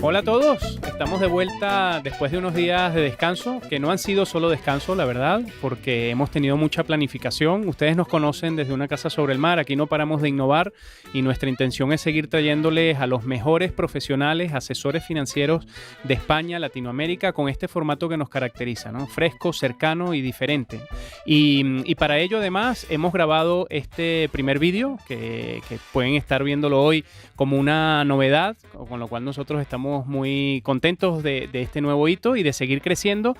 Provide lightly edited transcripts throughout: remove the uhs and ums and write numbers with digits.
Hola a todos, estamos de vuelta después de unos días de descanso, que no han sido solo descanso, la verdad, porque hemos tenido mucha planificación. Ustedes nos conocen desde Una Casa sobre el Mar, aquí no paramos de innovar y nuestra intención es seguir trayéndoles a los mejores profesionales, asesores financieros de España, Latinoamérica, con este formato que nos caracteriza, ¿no? Fresco, cercano y diferente. Y para ello, además, hemos grabado este primer vídeo, que pueden estar viéndolo hoy como una novedad, con lo cual nosotros estamos muy contentos de este nuevo hito y de seguir creciendo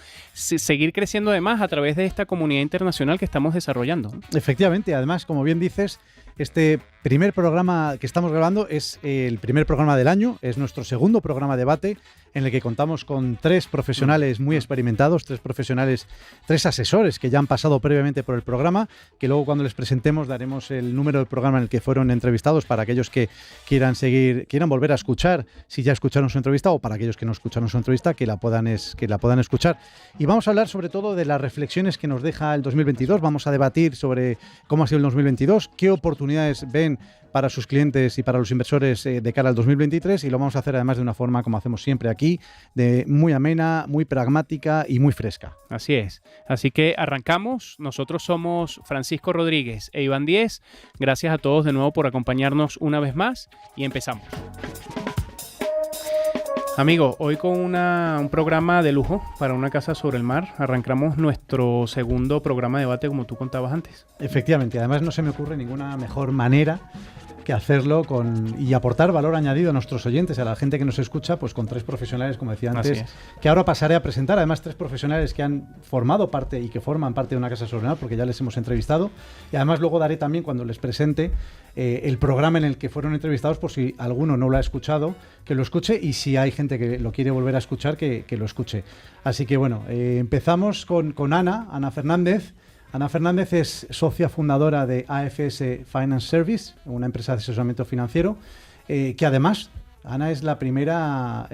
además a través de esta comunidad internacional que estamos desarrollando. Efectivamente, además, como bien dices, este primer programa que estamos grabando es el primer programa del año, es nuestro segundo programa de debate en el que contamos con 3 profesionales muy experimentados, 3 asesores que ya han pasado previamente por el programa, que luego cuando les presentemos daremos el número del programa en el que fueron entrevistados para aquellos que quieran volver a escuchar, si ya escucharon su entrevista, o para aquellos que no escucharon su entrevista, que la puedan escuchar. Y vamos a hablar sobre todo de las reflexiones que nos deja el 2022, vamos a debatir sobre cómo ha sido el 2022, qué oportunidades ven para sus clientes y para los inversores de cara al 2023, y lo vamos a hacer además de una forma, como hacemos siempre aquí, de muy amena, muy pragmática y muy fresca. Así es. Así que arrancamos. Nosotros somos Francisco Rodríguez e Iván Díez. Gracias a todos de nuevo por acompañarnos una vez más y empezamos. Amigos, hoy con un programa de lujo para Una Casa sobre el Mar. Arrancamos nuestro segundo programa de debate, como tú contabas antes. Efectivamente, además no se me ocurre ninguna mejor manera que hacerlo y aportar valor añadido a nuestros oyentes, a la gente que nos escucha, pues con 3 profesionales, como decía antes, que ahora pasaré a presentar. Además, 3 profesionales que han formado parte y que forman parte de Una Casa sobre el Mar, porque ya les hemos entrevistado. Y además luego daré también, cuando les presente, el programa en el que fueron entrevistados, por si alguno no lo ha escuchado, que lo escuche, y si hay gente que lo quiere volver a escuchar, que lo escuche. Así que bueno, empezamos con Ana Fernández. Ana Fernández es socia fundadora de AFS Finance Service, una empresa de asesoramiento financiero, que además, Ana es la primera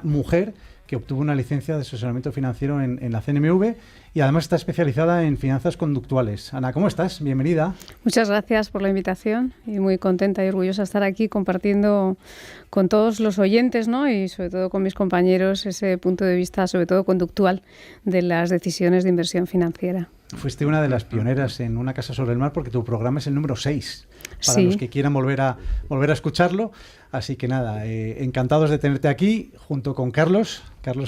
mujer que obtuvo una licencia de asesoramiento financiero en la CNMV, y además está especializada en finanzas conductuales. Ana, ¿cómo estás? Bienvenida. Muchas gracias por la invitación y muy contenta y orgullosa de estar aquí compartiendo con todos los oyentes, ¿no? Y sobre todo con mis compañeros ese punto de vista, sobre todo conductual, de las decisiones de inversión financiera. Fuiste una de las pioneras en Una Casa sobre el Mar, porque tu programa es el número 6, para los que quieran volver a escucharlo. Así que nada, encantados de tenerte aquí, junto con Carlos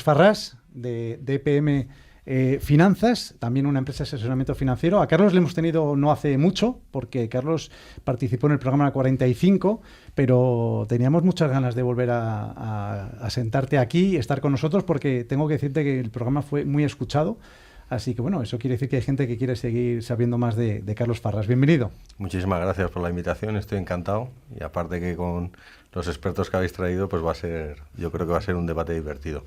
Farrás, de DPM Finanzas, también una empresa de asesoramiento financiero. A Carlos le hemos tenido no hace mucho, porque Carlos participó en el programa 45, pero teníamos muchas ganas de volver a sentarte aquí y estar con nosotros, porque tengo que decirte que el programa fue muy escuchado. Así que bueno, eso quiere decir que hay gente que quiere seguir sabiendo más de Carlos Farrás. Bienvenido. Muchísimas gracias por la invitación, estoy encantado, y aparte que con los expertos que habéis traído, pues yo creo que va a ser un debate divertido.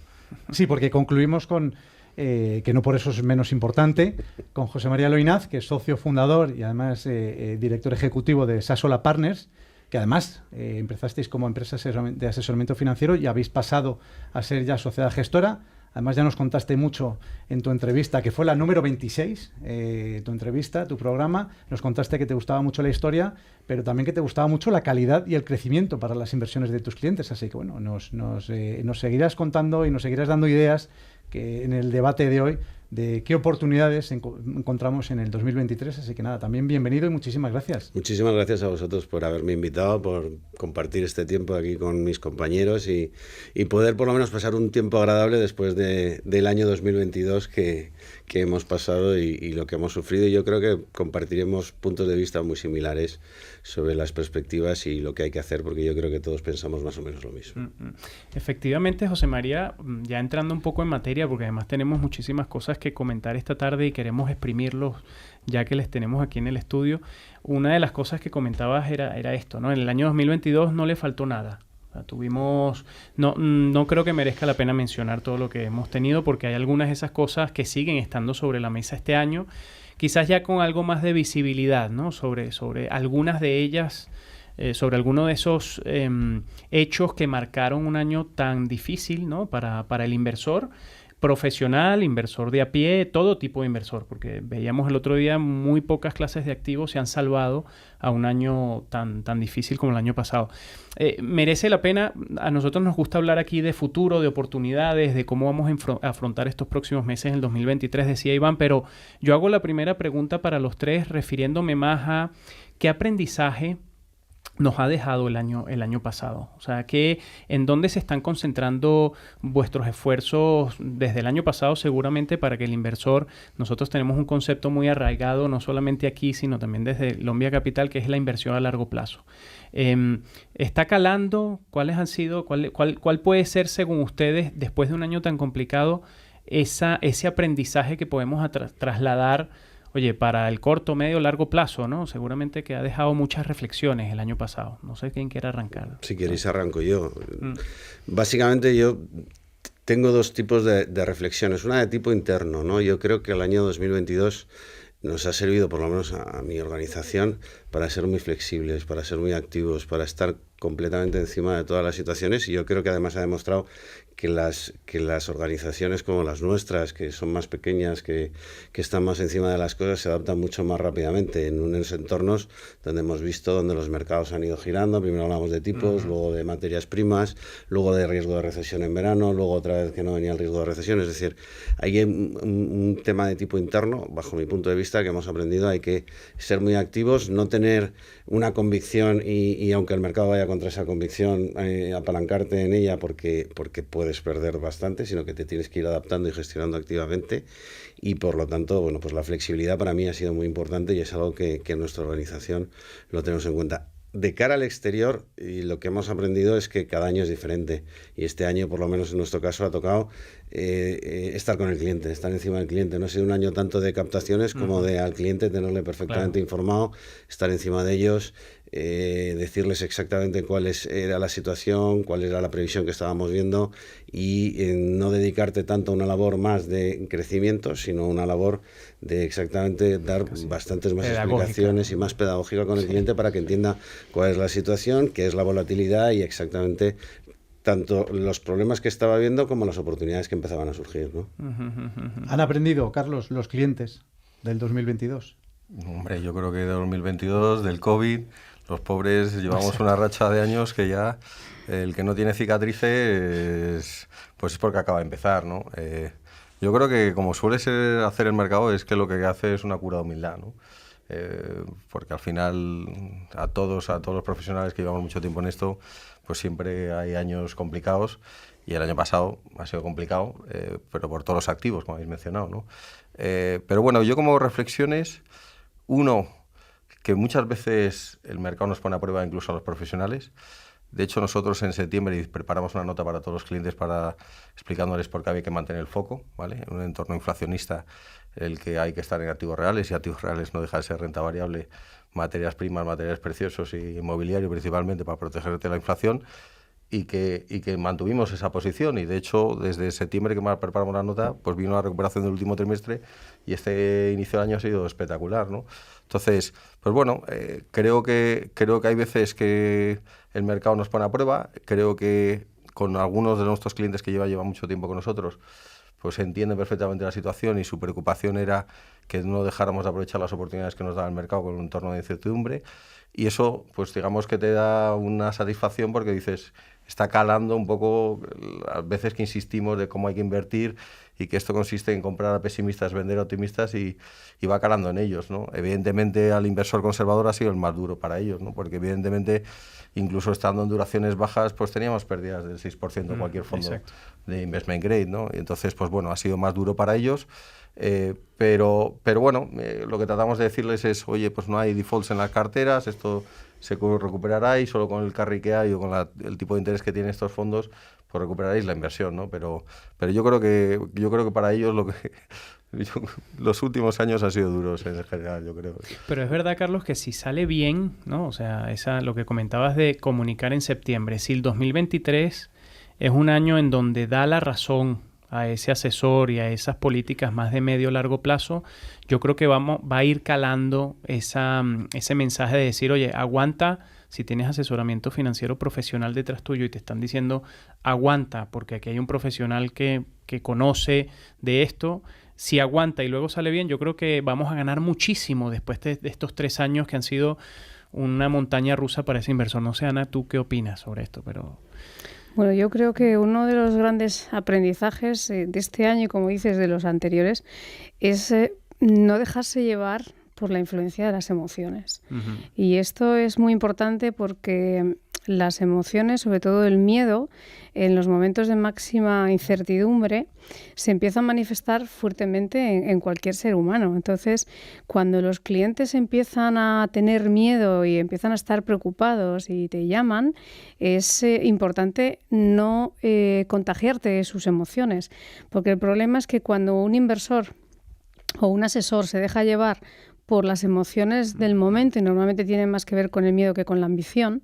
Sí, porque concluimos con, que no por eso es menos importante, con José María Loinaz, que es socio fundador y además director ejecutivo de Sassola Partners, que además empezasteis como empresa de asesoramiento financiero y habéis pasado a ser ya sociedad gestora. Además ya nos contaste mucho en tu entrevista, que fue la número 26, tu programa. Nos contaste que te gustaba mucho la historia, pero también que te gustaba mucho la calidad y el crecimiento para las inversiones de tus clientes. Así que bueno, nos seguirás contando y nos seguirás dando ideas que en el debate de hoy de qué oportunidades encontramos en el 2023. Así que nada, también bienvenido y muchísimas gracias. Muchísimas gracias a vosotros por haberme invitado, por compartir este tiempo aquí con mis compañeros y poder por lo menos pasar un tiempo agradable después del año 2022 que hemos pasado y lo que hemos sufrido. Y yo creo que compartiremos puntos de vista muy similares sobre las perspectivas y lo que hay que hacer, porque yo creo que todos pensamos más o menos lo mismo. Efectivamente, José María, ya entrando un poco en materia, porque además tenemos muchísimas cosas que comentar esta tarde y queremos exprimirlos ya que les tenemos aquí en el estudio. Una de las cosas que comentabas era esto, ¿no? En el año 2022 no le faltó nada No creo que merezca la pena mencionar todo lo que hemos tenido, porque hay algunas de esas cosas que siguen estando sobre la mesa este año, quizás ya con algo más de visibilidad, ¿no? Sobre algunas de ellas, sobre algunos de esos hechos que marcaron un año tan difícil, ¿no? Para el inversor profesional, inversor de a pie, todo tipo de inversor, porque veíamos el otro día muy pocas clases de activos se han salvado a un año tan difícil como el año pasado. Merece la pena, a nosotros nos gusta hablar aquí de futuro, de oportunidades, de cómo vamos a afrontar estos próximos meses en el 2023, decía Iván, pero yo hago la primera pregunta para los tres, refiriéndome más a qué aprendizaje nos ha dejado el año pasado. O sea, ¿en dónde se están concentrando vuestros esfuerzos desde el año pasado? Seguramente para que el inversor, nosotros tenemos un concepto muy arraigado, no solamente aquí, sino también desde Lombia Capital, que es la inversión a largo plazo. ¿Está calando? ¿Cuáles han sido? ¿Cuál puede ser, según ustedes, después de un año tan complicado, ese aprendizaje que podemos trasladar, oye, para el corto, medio, largo plazo, ¿no? Seguramente que ha dejado muchas reflexiones el año pasado. No sé quién quiera arrancar. Si queréis arranco yo. Básicamente yo tengo dos tipos de reflexiones. Una de tipo interno, ¿no? Yo creo que el año 2022 nos ha servido, por lo menos a mi organización, para ser muy flexibles, para ser muy activos, para estar completamente encima de todas las situaciones, y yo creo que además ha demostrado que las organizaciones como las nuestras, que son más pequeñas, que están más encima de las cosas, se adaptan mucho más rápidamente en unos entornos donde hemos visto donde los mercados han ido girando. Primero hablamos de tipos, luego de materias primas, luego de riesgo de recesión en verano, luego otra vez que no venía el riesgo de recesión. Es decir, hay un tema de tipo interno, bajo mi punto de vista, que hemos aprendido. Hay que ser muy activos, no tener una convicción y aunque el mercado vaya contra esa convicción, apalancarte en ella porque puedes perder bastante, sino que te tienes que ir adaptando y gestionando activamente, y por lo tanto, bueno, pues la flexibilidad para mí ha sido muy importante y es algo que en nuestra organización lo tenemos en cuenta. De cara al exterior, y lo que hemos aprendido es que cada año es diferente, y este año, por lo menos en nuestro caso, ha tocado estar con el cliente, estar encima del cliente. No ha sido un año tanto de captaciones como de al cliente tenerle perfectamente informado, estar encima de ellos, decirles exactamente cuál era la situación, cuál era la previsión que estábamos viendo, y no dedicarte tanto a una labor más de crecimiento, sino una labor de exactamente dar bastantes más explicaciones y más pedagógica con el cliente para que entienda cuál es la situación, qué es la volatilidad y exactamente tanto los problemas que estaba viendo como las oportunidades que empezaban a surgir, ¿no? ¿Han aprendido, Carlos, los clientes del 2022? Hombre, yo creo que de 2022, del COVID, los pobres llevamos una racha de años que ya el que no tiene cicatrices, pues es porque acaba de empezar, ¿no? Yo creo que como suele ser hacer el mercado, es que lo que hace es una cura de humildad, ¿no? Porque al final a todos los profesionales que llevamos mucho tiempo en esto, pues siempre hay años complicados, y el año pasado ha sido complicado, pero por todos los activos, como habéis mencionado, ¿no? Pero bueno, yo como reflexiones, uno, que muchas veces el mercado nos pone a prueba incluso a los profesionales. De hecho, nosotros en septiembre preparamos una nota para todos los clientes explicándoles por qué había que mantener el foco, ¿vale? En un entorno inflacionista, el que hay que estar en activos reales, y activos reales no deja de ser renta variable, materias primas, materiales preciosos y inmobiliario principalmente, para protegerte de la inflación, y que mantuvimos esa posición. Y de hecho, desde septiembre que preparamos la nota, pues vino la recuperación del último trimestre, y este inicio del año ha sido espectacular, ¿no? Entonces, pues bueno, creo que hay veces que el mercado nos pone a prueba. Creo que con algunos de nuestros clientes que llevan mucho tiempo con nosotros, pues entienden perfectamente la situación, y su preocupación era que no dejáramos de aprovechar las oportunidades que nos da el mercado con un entorno de incertidumbre. Y eso, pues digamos que te da una satisfacción, porque dices, está calando un poco las veces que insistimos de cómo hay que invertir, y que esto consiste en comprar a pesimistas, vender a optimistas, y va calando en ellos, ¿no? Evidentemente al inversor conservador ha sido el más duro para ellos, ¿no? Porque evidentemente, incluso estando en duraciones bajas, pues teníamos pérdidas del 6% cualquier fondo de investment grade, ¿no? Y entonces, pues bueno, ha sido más duro para ellos. Pero bueno, lo que tratamos de decirles es, oye, pues no hay defaults en las carteras, esto se recuperará, y solo con el carry que hay o con el tipo de interés que tienen estos fondos, pues recuperaréis la inversión, ¿no? Pero yo creo que para ellos los últimos años han sido duros en general, yo creo. Pero es verdad, Carlos, que si sale bien, ¿no? O sea, lo que comentabas de comunicar en septiembre, si el 2023 es un año en donde da la razón a ese asesor y a esas políticas más de medio largo plazo, yo creo que va a ir calando ese mensaje de decir, oye, aguanta. Si tienes asesoramiento financiero profesional detrás tuyo y te están diciendo aguanta, porque aquí hay un profesional que conoce de esto, si aguanta y luego sale bien, yo creo que vamos a ganar muchísimo después de estos 3 años que han sido una montaña rusa para ese inversor. No sé, Ana, ¿tú qué opinas sobre esto? Bueno, yo creo que uno de los grandes aprendizajes de este año, y como dices, de los anteriores, es no dejarse llevar por la influencia de las emociones. Uh-huh. Y esto es muy importante porque las emociones, sobre todo el miedo, en los momentos de máxima incertidumbre, se empieza a manifestar fuertemente en cualquier ser humano. Entonces, cuando los clientes empiezan a tener miedo y empiezan a estar preocupados y te llaman, es importante no contagiarte de sus emociones. Porque el problema es que cuando un inversor o un asesor se deja llevar por las emociones del momento, y normalmente tienen más que ver con el miedo que con la ambición,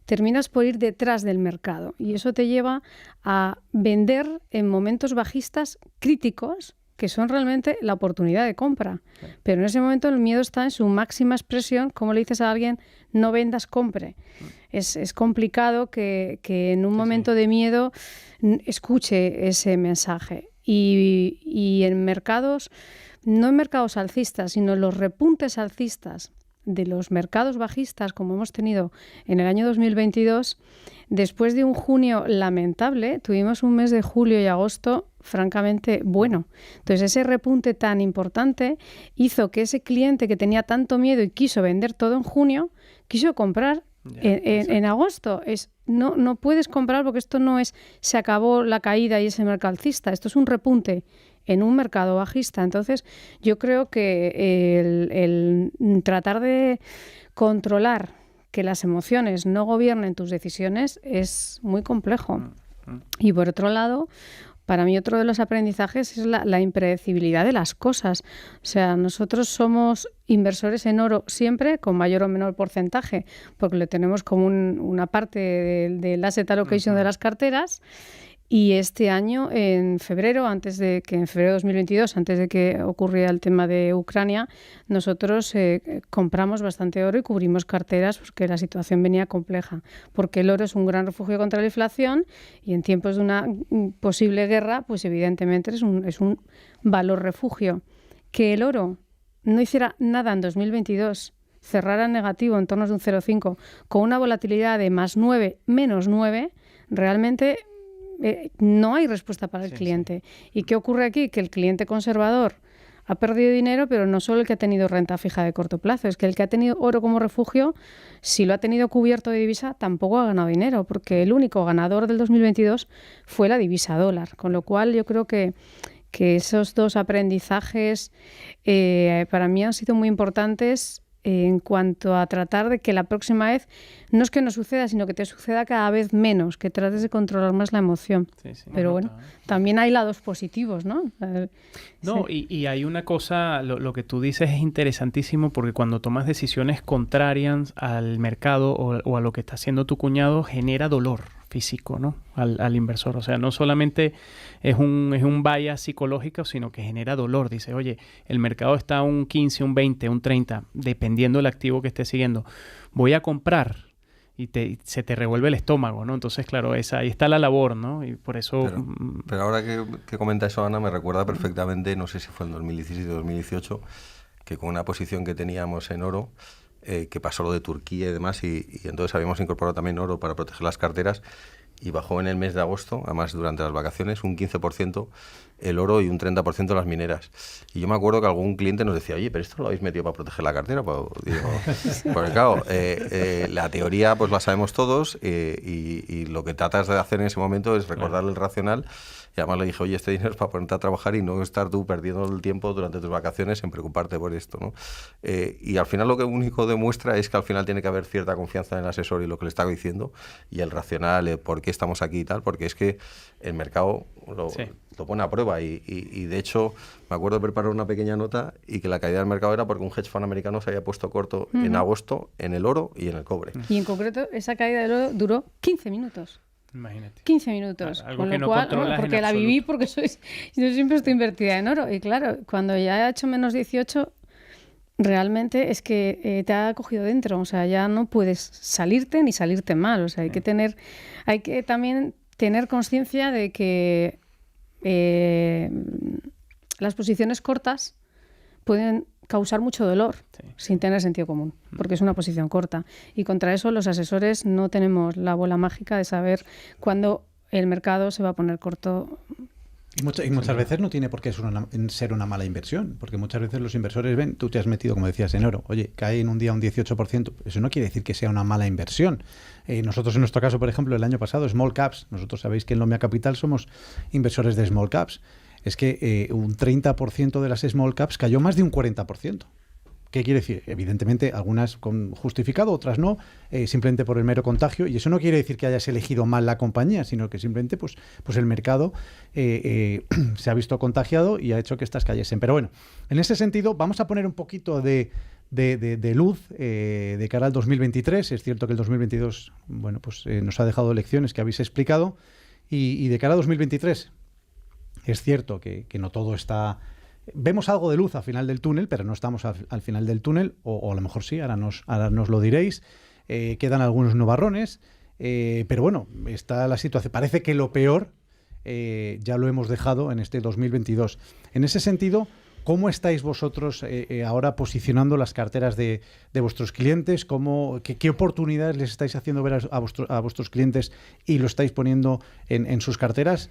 terminas por ir detrás del mercado. Y eso te lleva a vender en momentos bajistas críticos, que son realmente la oportunidad de compra. Sí. Pero en ese momento el miedo está en su máxima expresión. Como le dices a alguien, no vendas, compre. Es complicado que en un momento de miedo escuche ese mensaje. Y en mercados... No en mercados alcistas, sino en los repuntes alcistas de los mercados bajistas, como hemos tenido en el año 2022, después de un junio lamentable, tuvimos un mes de julio y agosto francamente bueno. Entonces, ese repunte tan importante hizo que ese cliente que tenía tanto miedo y quiso vender todo en junio, quiso comprar en agosto. No puedes comprar porque esto no es se acabó la caída y ese mercado alcista. Esto es un repunte en un mercado bajista. Entonces, yo creo que el tratar de controlar que las emociones no gobiernen tus decisiones es muy complejo. Y por otro lado, para mí otro de los aprendizajes es la impredecibilidad de las cosas. O sea, nosotros somos inversores en oro siempre con mayor o menor porcentaje, porque lo tenemos como una parte del asset allocation de las carteras. Y este año, en febrero de 2022, antes de que ocurriera el tema de Ucrania, nosotros compramos bastante oro y cubrimos carteras porque la situación venía compleja. Porque el oro es un gran refugio contra la inflación y en tiempos de una posible guerra, pues evidentemente es un valor refugio. Que el oro no hiciera nada en 2022, cerrara en negativo en torno de un 0,5, con una volatilidad de +9, -9, realmente... no hay respuesta para el cliente. Sí. ¿Y qué ocurre aquí? Que el cliente conservador ha perdido dinero, pero no solo el que ha tenido renta fija de corto plazo, es que el que ha tenido oro como refugio, si lo ha tenido cubierto de divisa, tampoco ha ganado dinero, porque el único ganador del 2022 fue la divisa dólar. Con lo cual yo creo que esos dos aprendizajes para mí han sido muy importantes en cuanto a tratar de que la próxima vez no es que no suceda, sino que te suceda cada vez menos, que trates de controlar más la emoción. Sí, pero bueno, también hay lados positivos, ¿no? No, sí. y hay una cosa, lo que tú dices es interesantísimo, porque cuando tomas decisiones contrarias al mercado o a lo que está haciendo tu cuñado, genera dolor físico, ¿no? Al inversor. O sea, no solamente es un bias psicológico, sino que genera dolor. Dice, oye, el mercado está un 15, un 20, un 30, dependiendo del activo que esté siguiendo. Voy a comprar y se te revuelve el estómago, ¿no? Entonces, claro, ahí está la labor, ¿no? Y por eso... Pero ahora que comenta eso, Ana, me recuerda perfectamente, no sé si fue en 2017 o 2018, que con una posición que teníamos en oro, que pasó lo de Turquía y demás, y entonces habíamos incorporado también oro para proteger las carteras, y bajó en el mes de agosto, además durante las vacaciones, un 15% el oro y un 30% las mineras. Y yo me acuerdo que algún cliente nos decía, oye, pero esto lo habéis metido para proteger la cartera. Pues, digo, porque claro, la teoría pues la sabemos todos, y lo que tratas de hacer en ese momento es recordarle el racional. Y además le dije, oye, este dinero es para ponerte a trabajar y no estar tú perdiendo el tiempo durante tus vacaciones en preocuparte por esto, ¿no? Y al final lo que único demuestra es que al final tiene que haber cierta confianza en el asesor y lo que le está diciendo, y el racional, por qué estamos aquí y tal, porque es que el mercado lo pone a prueba y de hecho me acuerdo de preparar una pequeña nota y que la caída del mercado era porque un hedge fund americano se había puesto corto en agosto en el oro y en el cobre. Y en concreto esa caída del oro duró 15 minutos. Imagínate. 15 minutos. Claro, algo con que lo no cual, controlas porque en la absoluto. viví, porque yo siempre estoy invertida en oro. Y claro, cuando ya ha hecho menos 18, realmente es que te ha cogido dentro. O sea, ya no puedes salirte ni salirte mal. O sea, hay que también tener conciencia de que las posiciones cortas pueden causar mucho dolor sin tener sentido común, porque es una posición corta. Y contra eso los asesores no tenemos la bola mágica de saber cuándo el mercado se va a poner corto. Y muchas veces no tiene por qué ser una mala inversión, porque muchas veces los inversores ven, tú te has metido, como decías, en oro, oye, cae en un día un 18%, eso no quiere decir que sea una mala inversión. Nosotros en nuestro caso, por ejemplo, el año pasado, Small Caps, nosotros sabéis que en Lomia Capital somos inversores de Small Caps, es que un 30% de las Small Caps cayó más de un 40%. ¿Qué quiere decir? Evidentemente, algunas con justificado, otras no, simplemente por el mero contagio. Y eso no quiere decir que hayas elegido mal la compañía, sino que simplemente pues el mercado se ha visto contagiado y ha hecho que estas cayesen. Pero bueno, en ese sentido, vamos a poner un poquito de luz de cara al 2023. Es cierto que el 2022 bueno, pues, nos ha dejado lecciones que habéis explicado. Y de cara a 2023, es cierto que no todo está... Vemos algo de luz al final del túnel, pero no estamos al final del túnel, o a lo mejor sí, ahora nos lo diréis. Quedan algunos nubarrones, pero bueno, está la situación. Parece que lo peor ya lo hemos dejado en este 2022. En ese sentido, ¿cómo estáis vosotros ahora posicionando las carteras de vuestros clientes? ¿Qué oportunidades les estáis haciendo ver a vuestros clientes y lo estáis poniendo en sus carteras?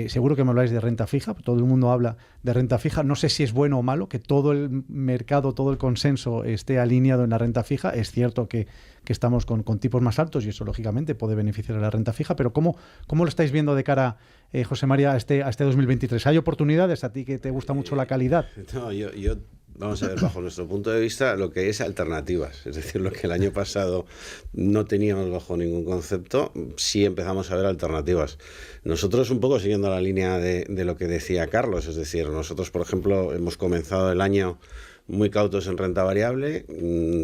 Seguro que me habláis de renta fija, todo el mundo habla de renta fija. No sé si es bueno o malo que todo el mercado, todo el consenso esté alineado en la renta fija. Es cierto que estamos con tipos más altos y eso lógicamente puede beneficiar a la renta fija, pero ¿cómo lo estáis viendo de cara, José María, a este 2023? ¿Hay oportunidades a ti que te gusta mucho la calidad? No, yo vamos a ver, bajo nuestro punto de vista, lo que es alternativas, es decir, lo que el año pasado no teníamos bajo ningún concepto, sí empezamos a ver alternativas. Nosotros un poco siguiendo la línea de lo que decía Carlos, es decir, nosotros, por ejemplo, hemos comenzado el año muy cautos en renta variable,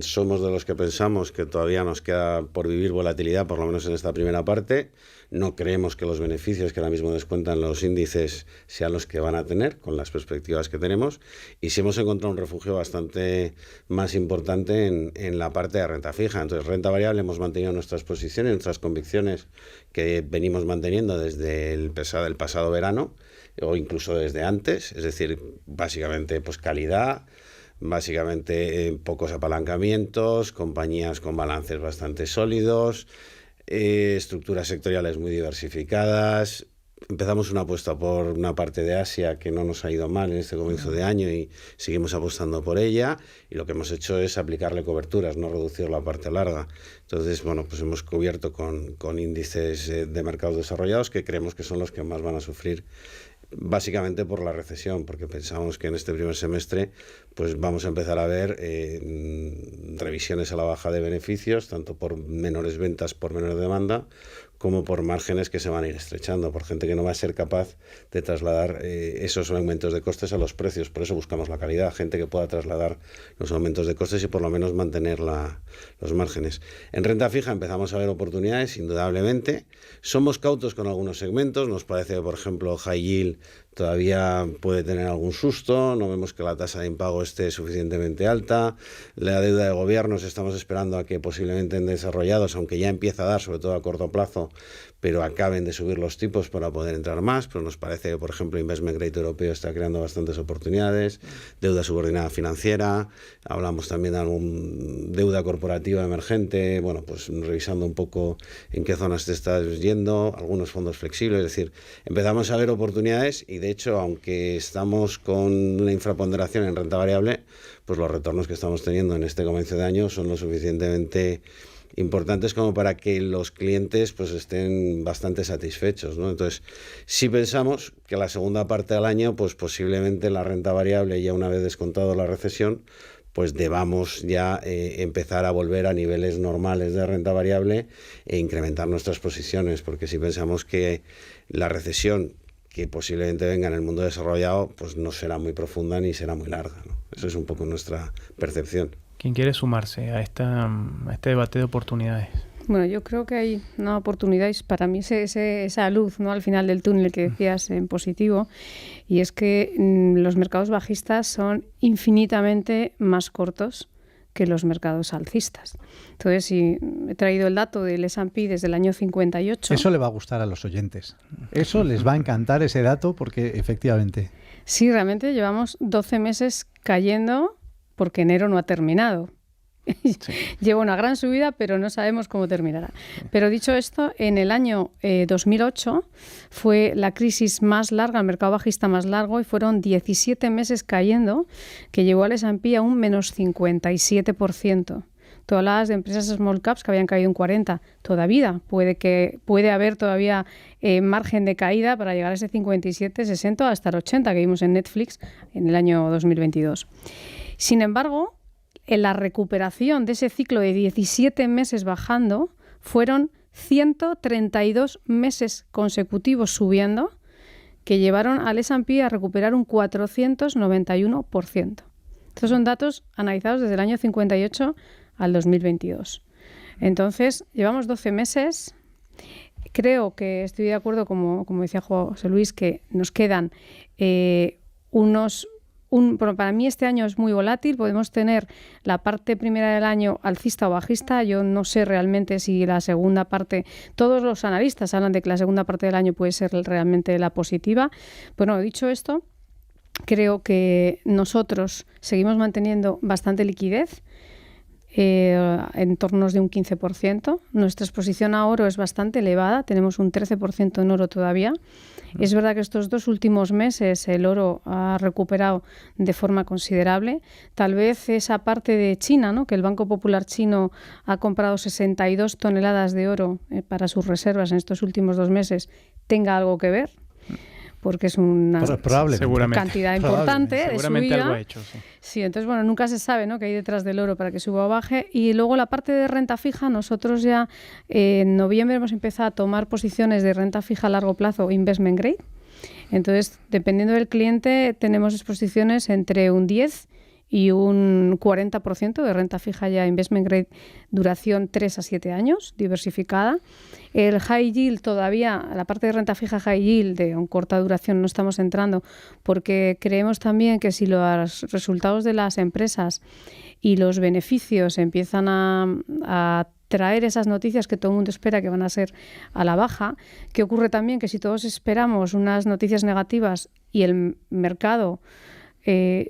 somos de los que pensamos que todavía nos queda por vivir volatilidad, por lo menos en esta primera parte. No creemos que los beneficios que ahora mismo descuentan los índices sean los que van a tener con las perspectivas que tenemos, y sí hemos encontrado un refugio bastante más importante en la parte de renta fija. Entonces, renta variable hemos mantenido nuestras posiciones, nuestras convicciones que venimos manteniendo desde el pasado verano o incluso desde antes, es decir, básicamente pues calidad, básicamente pocos apalancamientos, compañías con balances bastante sólidos, estructuras sectoriales muy diversificadas. Empezamos una apuesta por una parte de Asia que no nos ha ido mal en este comienzo de año y seguimos apostando por ella, y lo que hemos hecho es aplicarle coberturas, no reducir la parte larga. Entonces, bueno, pues hemos cubierto con índices de mercados desarrollados que creemos que son los que más van a sufrir, básicamente por la recesión, porque pensamos que en este primer semestre pues vamos a empezar a ver revisiones a la baja de beneficios, tanto por menores ventas, por menor demanda, como por márgenes que se van a ir estrechando, por gente que no va a ser capaz de trasladar esos aumentos de costes a los precios. Por eso buscamos la calidad, gente que pueda trasladar los aumentos de costes y por lo menos mantener los márgenes. En renta fija empezamos a ver oportunidades, indudablemente. Somos cautos con algunos segmentos, nos parece que, por ejemplo, high yield todavía puede tener algún susto, no vemos que la tasa de impago esté suficientemente alta, la deuda de gobiernos estamos esperando a que posiblemente en desarrollados, aunque ya empieza a dar, sobre todo a corto plazo, pero acaben de subir los tipos para poder entrar más, pero nos parece que, por ejemplo, Investment Grade europeo está creando bastantes oportunidades, deuda subordinada financiera, hablamos también de algún deuda corporativa emergente, bueno, pues revisando un poco en qué zonas te estás yendo, algunos fondos flexibles, es decir, empezamos a ver oportunidades y de hecho, aunque estamos con una infraponderación en renta variable, pues los retornos que estamos teniendo en este comienzo de año son lo suficientemente importantes como para que los clientes pues estén bastante satisfechos, ¿no? Entonces, sí pensamos que la segunda parte del año, pues posiblemente la renta variable, ya una vez descontado la recesión, pues debamos ya empezar a volver a niveles normales de renta variable e incrementar nuestras posiciones, porque si pensamos que la recesión que posiblemente venga en el mundo desarrollado, pues no será muy profunda ni será muy larga, ¿no? Eso es un poco nuestra percepción. ¿Quién quiere sumarse a este debate de oportunidades? Bueno, yo creo que hay una oportunidad, y para mí esa luz, ¿no?, al final del túnel que decías en positivo, y es que los mercados bajistas son infinitamente más cortos que los mercados alcistas. Entonces, si he traído el dato del S&P desde el año 58... Eso le va a gustar a los oyentes. Eso les va a encantar, ese dato, porque efectivamente... Sí, realmente llevamos 12 meses cayendo porque enero no ha terminado. Sí. Lleva una gran subida, pero no sabemos cómo terminará. Pero dicho esto, en el año 2008 fue la crisis más larga, el mercado bajista más largo, y fueron 17 meses cayendo, que llevó al S&P a un menos 57%. Tú hablabas de empresas small caps que habían caído un 40%. Todavía puede haber todavía margen de caída para llegar a ese 57, 60 hasta el 80 que vimos en Netflix en el año 2022. Sin embargo, en la recuperación de ese ciclo de 17 meses bajando, fueron 132 meses consecutivos subiendo, que llevaron al S&P a recuperar un 491%. Estos son datos analizados desde el año 58 al 2022. Entonces, llevamos 12 meses. Creo que estoy de acuerdo, como decía José Luis, que nos quedan para mí este año es muy volátil. Podemos tener la parte primera del año alcista o bajista. Yo no sé realmente si la segunda parte... Todos los analistas hablan de que la segunda parte del año puede ser realmente la positiva. Bueno, dicho esto, creo que nosotros seguimos manteniendo bastante liquidez, en torno de un 15%. Nuestra exposición a oro es bastante elevada, tenemos un 13% en oro todavía. Es verdad que estos 2 últimos meses el oro ha recuperado de forma considerable. Tal vez esa parte de China, ¿no?, que el Banco Popular chino ha comprado 62 toneladas de oro para sus reservas en estos últimos 2 meses, tenga algo que ver, porque es una cantidad importante de subida. Algo ha hecho, sí. Sí, entonces, bueno, nunca se sabe, ¿no?, qué hay detrás del oro para que suba o baje. Y luego la parte de renta fija, nosotros ya en noviembre hemos empezado a tomar posiciones de renta fija a largo plazo, investment grade. Entonces, dependiendo del cliente, tenemos exposiciones entre un 10 y un 40% de renta fija ya investment grade, duración 3 a 7 años, diversificada. El high yield todavía, la parte de renta fija high yield de corta duración no estamos entrando, porque creemos también que si los resultados de las empresas y los beneficios empiezan a traer esas noticias que todo el mundo espera que van a ser a la baja, que ocurre también que si todos esperamos unas noticias negativas y el mercado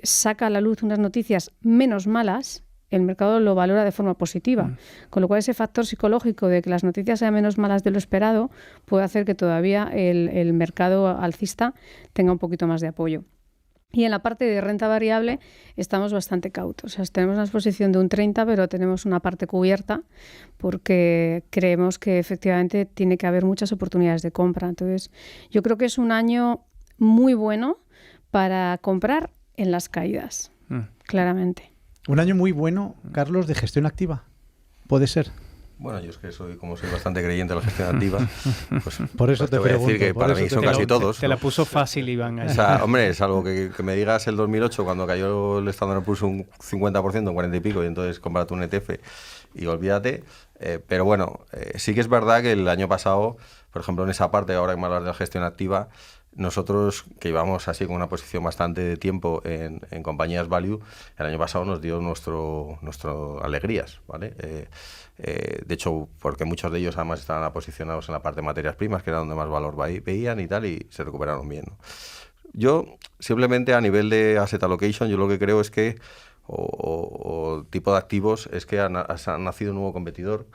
saca a la luz unas noticias menos malas, el mercado lo valora de forma positiva. Con lo cual ese factor psicológico de que las noticias sean menos malas de lo esperado puede hacer que todavía el mercado alcista tenga un poquito más de apoyo. Y en la parte de renta variable estamos bastante cautos. O sea, tenemos una exposición de un 30, pero tenemos una parte cubierta porque creemos que efectivamente tiene que haber muchas oportunidades de compra. Entonces, yo creo que es un año muy bueno para comprar en las caídas, claramente. Un año muy bueno, Carlos, de gestión activa. ¿Puede ser? Bueno, yo es que soy bastante creyente de la gestión activa, pues por eso pues te voy a decir que para mí son casi todos. Te la puso fácil, Iván. O sea, hombre, es algo que me digas el 2008, cuando cayó el Standard & Poor's un 50%, un 40 y pico, y entonces cómprate un ETF y olvídate. Pero bueno, sí que es verdad que el año pasado, por ejemplo, en esa parte, ahora que me hablas de la gestión activa, nosotros, que íbamos así con una posición bastante de tiempo en compañías value, el año pasado nos dio nuestro alegrías, ¿vale? De hecho, porque muchos de ellos además estaban posicionados en la parte de materias primas, que era donde más valor veían y tal, y se recuperaron bien, ¿no? Yo, simplemente a nivel de asset allocation, yo lo que creo es que, o tipo de activos, es que ha nacido un nuevo competidor.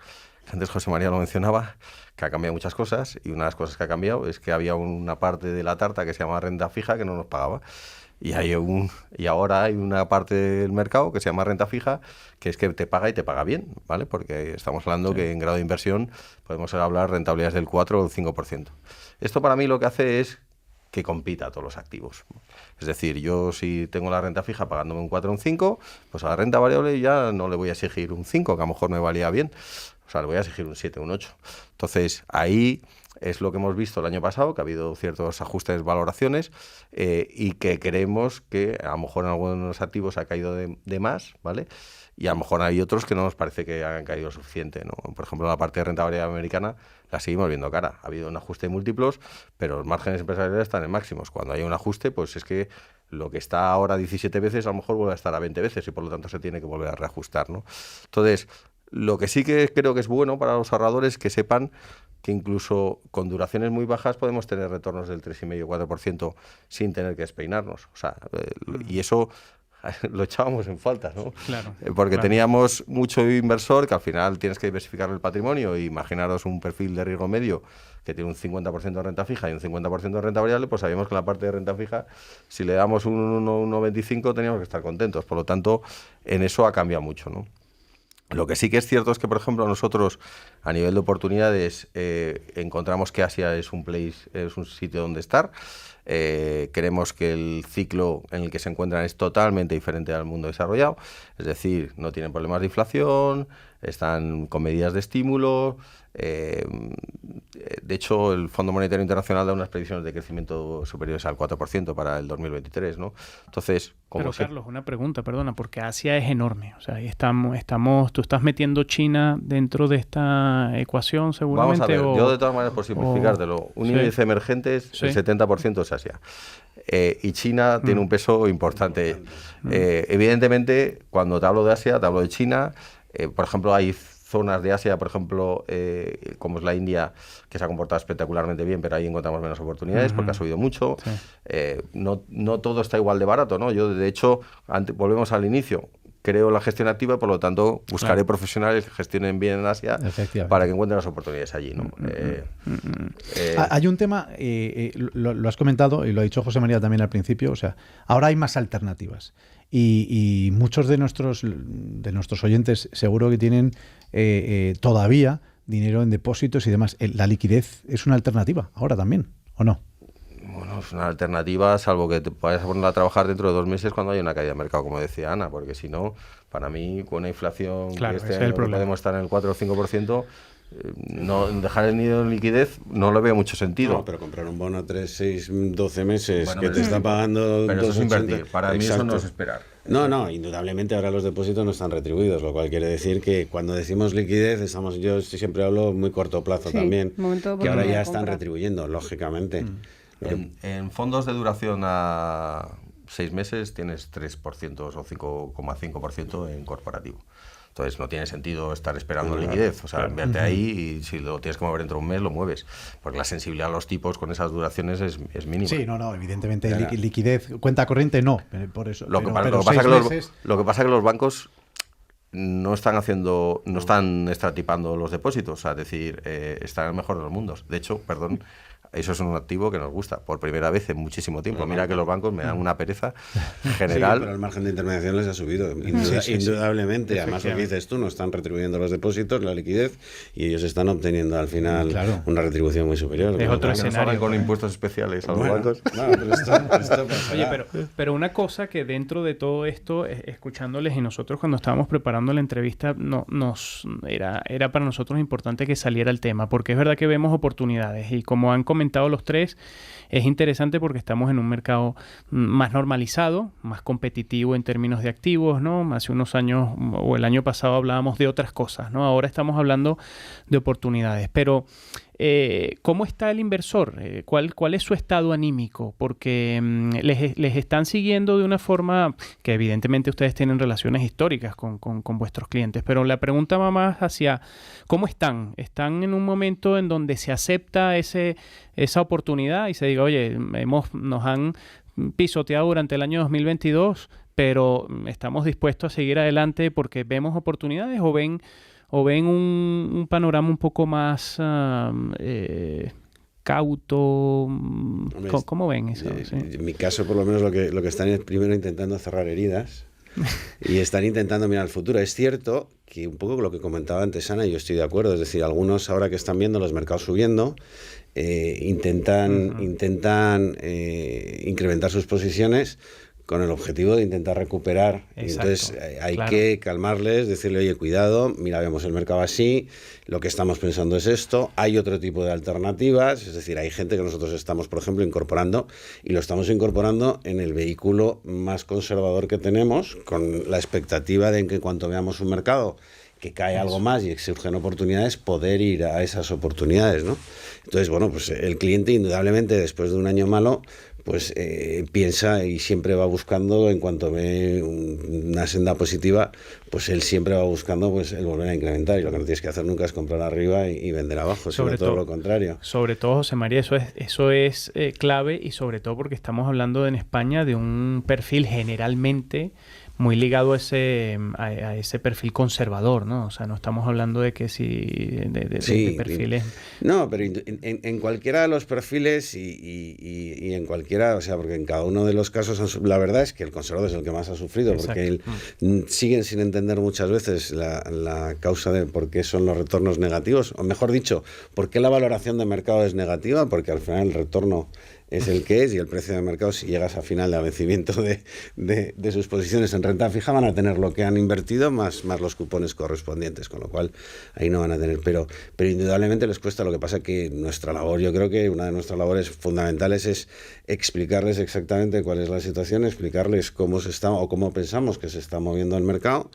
Antes José María lo mencionaba, que ha cambiado muchas cosas, y una de las cosas que ha cambiado es que había una parte de la tarta que se llama renta fija que no nos pagaba. Y ahora hay una parte del mercado que se llama renta fija, que es que te paga y te paga bien, ¿vale? Porque estamos hablando que en grado de inversión podemos hablar de rentabilidades del 4 o el 5%. Esto para mí lo que hace es que compita a todos los activos. Es decir, yo si tengo la renta fija pagándome un 4 o un 5, pues a la renta variable ya no le voy a exigir un 5, que a lo mejor me valía bien. O sea, le voy a exigir un 7 o un 8. Entonces, ahí es lo que hemos visto el año pasado, que ha habido ciertos ajustes, valoraciones, y que creemos que a lo mejor en algunos activos ha caído de más, ¿vale? Y a lo mejor hay otros que no nos parece que hayan caído suficiente, ¿no? Por ejemplo, la parte de renta variable americana la seguimos viendo cara. Ha habido un ajuste de múltiplos, pero los márgenes empresariales están en máximos. Cuando hay un ajuste, pues es que lo que está ahora 17 veces, a lo mejor vuelve a estar a 20 veces y por lo tanto se tiene que volver a reajustar, ¿no? Entonces, lo que sí que creo que es bueno para los ahorradores es que sepan que incluso con duraciones muy bajas podemos tener retornos del 3,5-4% sin tener que despeinarnos. O sea, y eso lo echábamos en falta, ¿no? Claro, porque claro. teníamos mucho inversor que al final tienes que diversificar el patrimonio y imaginaros un perfil de riesgo medio que tiene un 50% de renta fija y un 50% de renta variable, pues sabíamos que la parte de renta fija, si le damos un 1,25 teníamos que estar contentos. Por lo tanto, en eso ha cambiado mucho, ¿no? Lo que sí que es cierto es que, por ejemplo, nosotros a nivel de oportunidades encontramos que Asia es un sitio donde estar. Creemos que el ciclo en el que se encuentran es totalmente diferente al mundo desarrollado, es decir, no tienen problemas de inflación, están con medidas de estímulo. De hecho, el Fondo Monetario Internacional da unas previsiones de crecimiento superiores al 4% para el 2023, ¿no? Entonces, pero Carlos, una pregunta, perdona, porque Asia es enorme. O sea, ahí tú estás metiendo China dentro de esta ecuación seguramente. Vamos a ver, yo de todas maneras, por simplificártelo, un índice emergentes, el 70% es Asia. Y China tiene un peso importante. Evidentemente, cuando te hablo de Asia, te hablo de China. Por ejemplo, hay zonas de Asia, por ejemplo, como es la India, que se ha comportado espectacularmente bien, pero ahí encontramos menos oportunidades porque ha subido mucho. Sí. No todo está igual de barato, ¿no? Yo, de hecho, volvemos al inicio. Creo en la gestión activa, por lo tanto, buscaré profesionales que gestionen bien en Asia para que encuentren las oportunidades allí, ¿no? Hay un tema, lo has comentado y lo ha dicho José María también al principio, o sea, ahora hay más alternativas y muchos de nuestros oyentes seguro que tienen todavía dinero en depósitos y demás. ¿La liquidez es una alternativa ahora también o no? Bueno, es una alternativa, salvo que te vayas a poner a trabajar dentro de 2 meses cuando haya una caída de mercado, como decía Ana, porque si no, para mí, con una inflación que este año podemos estar en el 4 o 5%, no dejar el nido en liquidez no le veo mucho sentido. No, pero comprar un bono 3, 6, 12 meses que te está pagando... Pero eso es invertir, para mí eso no es esperar. No, indudablemente ahora los depósitos no están retribuidos, lo cual quiere decir que cuando decimos liquidez, yo siempre hablo muy corto plazo también, que ahora ya están retribuyendo, lógicamente. En fondos de duración a 6 meses tienes 3% o 5,5% en corporativo. Entonces no tiene sentido estar esperando liquidez. O sea, invierte ahí y si lo tienes que mover dentro de un mes, lo mueves. Porque la sensibilidad a los tipos con esas duraciones es mínima. Sí, no, evidentemente liquidez, cuenta corriente no. Por eso. Lo que pasa es que los bancos no están extratipando los depósitos. O sea, es decir, están en el mejor de los mundos. De hecho, eso es un activo que nos gusta por primera vez en muchísimo tiempo. Mira que los bancos me dan una pereza general. Sí, pero el margen de intermediación les ha subido, indudablemente. Además, lo que dices tú, no están retribuyendo los depósitos, la liquidez, y ellos están obteniendo al final una retribución muy superior. Es otro escenario. Con impuestos especiales a los bancos. No, pero esto Oye, pero una cosa que dentro de todo esto, escuchándoles y nosotros cuando estábamos preparando la entrevista, era para nosotros importante que saliera el tema, porque es verdad que vemos oportunidades y como han comentado los tres, es interesante porque estamos en un mercado más normalizado, más competitivo en términos de activos, ¿no? Hace unos años o el año pasado hablábamos de otras cosas, ¿no? Ahora estamos hablando de oportunidades. Pero, ¿cómo está el inversor? ¿Cuál es su estado anímico? Porque les están siguiendo de una forma que evidentemente ustedes tienen relaciones históricas con vuestros clientes, pero la pregunta va más hacia ¿cómo están? ¿Están en un momento en donde se acepta esa oportunidad y se diga, oye, nos han pisoteado durante el año 2022, pero estamos dispuestos a seguir adelante porque vemos oportunidades o ven un panorama un poco más cauto? ¿Cómo ven eso? En mi caso, por lo menos, lo que están es primero intentando cerrar heridas y están intentando mirar al futuro. Es cierto que un poco lo que comentaba antes Ana, yo estoy de acuerdo, es decir, algunos ahora que están viendo los mercados subiendo, intentan incrementar sus posiciones con el objetivo de intentar recuperar. Entonces hay que calmarles, decirle, oye, cuidado, mira, vemos el mercado así, lo que estamos pensando es esto, hay otro tipo de alternativas, es decir, hay gente que nosotros estamos, por ejemplo, incorporando, y lo estamos incorporando en el vehículo más conservador que tenemos, con la expectativa de que en cuanto veamos un mercado que cae algo más y surgen oportunidades, poder ir a esas oportunidades, ¿no? Entonces, bueno, pues el cliente indudablemente después de un año malo, pues piensa y siempre va buscando, en cuanto ve una senda positiva, pues él siempre va buscando pues el volver a incrementar, y lo que no tienes que hacer nunca es comprar arriba y vender abajo, sino todo lo contrario. Sobre todo, José María, eso es clave, y sobre todo porque estamos hablando en España de un perfil generalmente muy ligado a ese perfil conservador, ¿no? O sea, no estamos hablando de que de perfiles... No, pero en cualquiera de los perfiles y en cualquiera, o sea, porque en cada uno de los casos, la verdad es que el conservador es el que más ha sufrido, porque siguen sin entender muchas veces la causa de por qué son los retornos negativos, o mejor dicho, por qué la valoración de mercado es negativa, porque al final el retorno es el que es, y el precio de mercado, si llegas a final de vencimiento de sus posiciones en renta fija, van a tener lo que han invertido más los cupones correspondientes, con lo cual ahí no van a tener, pero indudablemente les cuesta. Lo que pasa que nuestra labor, yo creo que una de nuestras labores fundamentales es explicarles exactamente cuál es la situación, explicarles cómo se está o cómo pensamos que se está moviendo el mercado,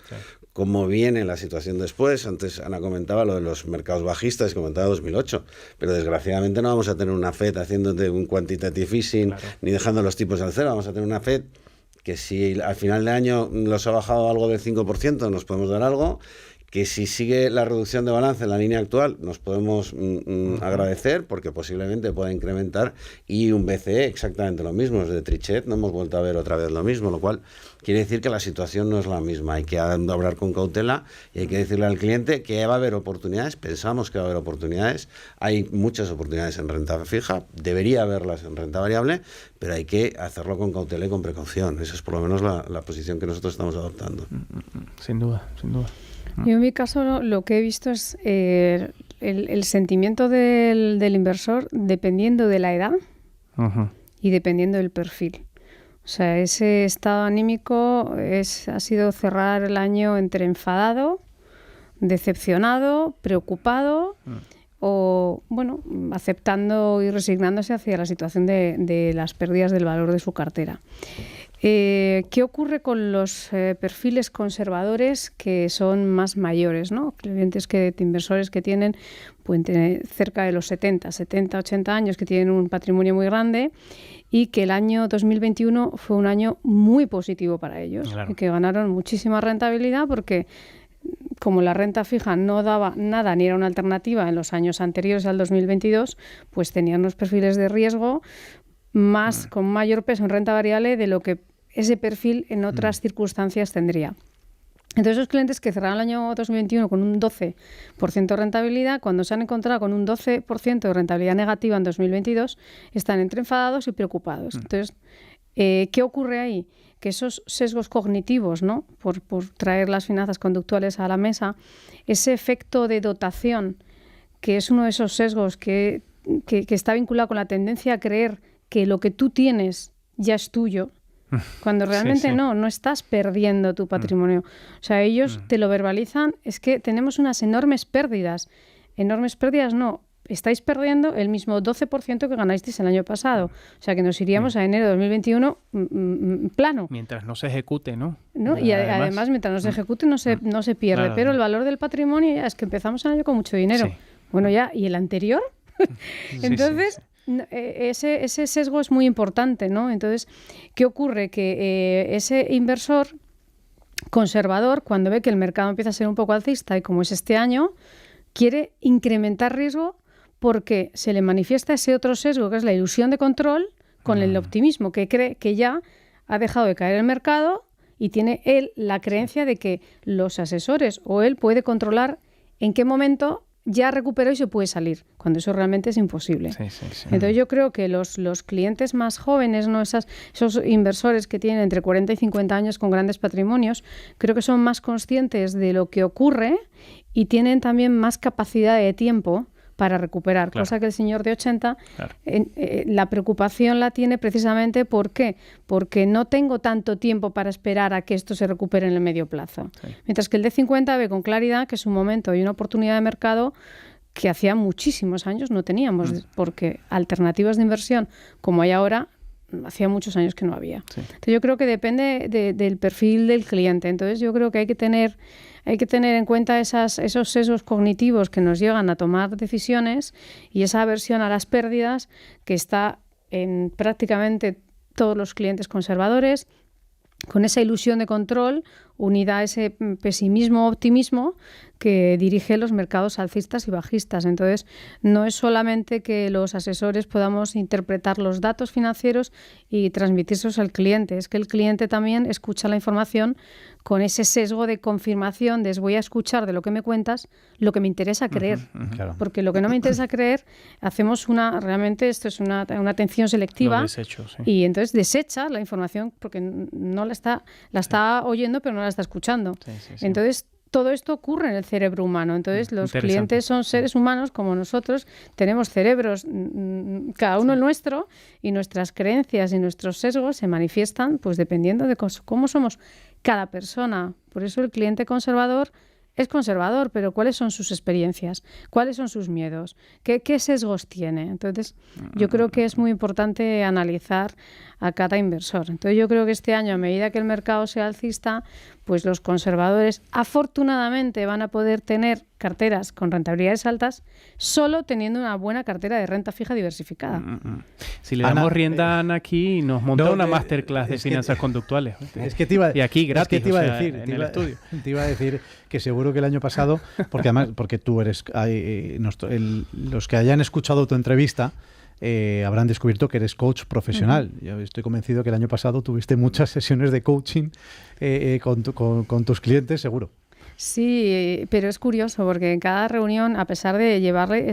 cómo viene la situación después. Antes Ana comentaba lo de los mercados bajistas, comentaba 2008, pero desgraciadamente no vamos a tener una FED haciéndote un quantitative easing, ni dejando los tipos al cero. Vamos a tener una FED que si al final de año los ha bajado algo del 5%, nos podemos dar algo, que si sigue la reducción de balance en la línea actual, nos podemos agradecer, porque posiblemente pueda incrementar, y un BCE exactamente lo mismo. Desde Trichet no hemos vuelto a ver otra vez lo mismo, lo cual quiere decir que la situación no es la misma. Hay que hablar con cautela y hay que decirle al cliente que va a haber oportunidades, pensamos que va a haber oportunidades, hay muchas oportunidades en renta fija, debería haberlas en renta variable, pero hay que hacerlo con cautela y con precaución. Esa es por lo menos la posición que nosotros estamos adoptando. Sin duda, sin duda. Yo en mi caso lo que he visto es el sentimiento del inversor dependiendo de la edad y dependiendo del perfil. O sea, ese estado anímico ha sido cerrar el año entre enfadado, decepcionado, preocupado o, bueno, aceptando y resignándose hacia la situación de las pérdidas del valor de su cartera. ¿Qué ocurre con los perfiles conservadores que son más mayores, ¿no? Clientes inversores que pueden tener cerca de los 70, 80 años, que tienen un patrimonio muy grande y que el año 2021 fue un año muy positivo para ellos, y que ganaron muchísima rentabilidad porque como la renta fija no daba nada ni era una alternativa en los años anteriores al 2022, pues tenían unos perfiles de riesgo con mayor peso en renta variable de lo que ese perfil en otras circunstancias tendría. Entonces, esos clientes que cerraron el año 2021 con un 12% de rentabilidad, cuando se han encontrado con un 12% de rentabilidad negativa en 2022, están entre enfadados y preocupados. Entonces, ¿qué ocurre ahí? Que esos sesgos cognitivos, ¿no? por traer las finanzas conductuales a la mesa, ese efecto de dotación, que es uno de esos sesgos que está vinculado con la tendencia a creer que lo que tú tienes ya es tuyo, cuando realmente no estás perdiendo tu patrimonio. O sea, ellos te lo verbalizan, es que tenemos unas enormes pérdidas. Enormes pérdidas no, estáis perdiendo el mismo 12% que ganasteis el año pasado. O sea, que nos iríamos a enero de 2021 plano. Mientras no se ejecute, ¿no? Y además, mientras no se ejecute, no se pierde. Claro, pero el valor del patrimonio ya es que empezamos el año con mucho dinero. Sí. Bueno, ya, ¿y el anterior? Entonces... Ese sesgo es muy importante, ¿no? Entonces, ¿qué ocurre? Que ese inversor conservador, cuando ve que el mercado empieza a ser un poco alcista, y como es este año, quiere incrementar riesgo porque se le manifiesta ese otro sesgo, que es la ilusión de control, con el optimismo, que cree que ya ha dejado de caer el mercado y tiene él la creencia de que los asesores o él puede controlar en qué momento ya recuperó y se puede salir, cuando eso realmente es imposible. Sí. Entonces yo creo que los clientes más jóvenes, ¿no? esos inversores que tienen entre 40 y 50 años con grandes patrimonios, creo que son más conscientes de lo que ocurre y tienen también más capacidad de tiempo para recuperar, claro. cosa que el señor de 80, claro. La preocupación la tiene precisamente ¿por qué? Porque no tengo tanto tiempo para esperar a que esto se recupere en el medio plazo. Sí. Mientras que el de 50 ve con claridad que es un momento y una oportunidad de mercado que hacía muchísimos años no teníamos, porque alternativas de inversión como hay ahora, hacía muchos años que no había. Sí. Entonces yo creo que depende del perfil del cliente. Entonces yo creo que hay que tener en cuenta esos sesgos cognitivos que nos llegan a tomar decisiones y esa aversión a las pérdidas que está en prácticamente todos los clientes conservadores, con esa ilusión de control unida a ese pesimismo-optimismo que dirige los mercados alcistas y bajistas. Entonces, no es solamente que los asesores podamos interpretar los datos financieros y transmitírselos al cliente, es que el cliente también escucha la información con ese sesgo de confirmación de voy a escuchar de lo que me cuentas lo que me interesa creer. Claro. Porque lo que no me interesa creer, hacemos realmente esto es una atención selectiva y entonces desecha la información porque no la está oyendo pero no la está escuchando. Sí. Entonces, todo esto ocurre en el cerebro humano. Entonces, los clientes son seres humanos como nosotros, tenemos cerebros, cada uno el nuestro, y nuestras creencias y nuestros sesgos se manifiestan pues dependiendo de cómo somos cada persona. Por eso el cliente conservador es conservador, pero ¿cuáles son sus experiencias? ¿Cuáles son sus miedos? ¿Qué sesgos tiene? Entonces, yo creo que es muy importante analizar a cada inversor. Entonces, yo creo que este año, a medida que el mercado sea alcista, pues los conservadores afortunadamente van a poder tener carteras con rentabilidades altas solo teniendo una buena cartera de renta fija diversificada. Si le damos rienda a Ana aquí, nos monta una masterclass de finanzas conductuales. Es que te iba, y aquí gratis, es que te iba a decir, en el estudio. Te iba a decir que seguro que el año pasado, porque tú eres, los que hayan escuchado tu entrevista, habrán descubierto que eres coach profesional. Yo estoy convencido que el año pasado tuviste muchas sesiones de coaching con tus clientes, seguro. Sí, pero es curioso porque en cada reunión, a pesar de llevarle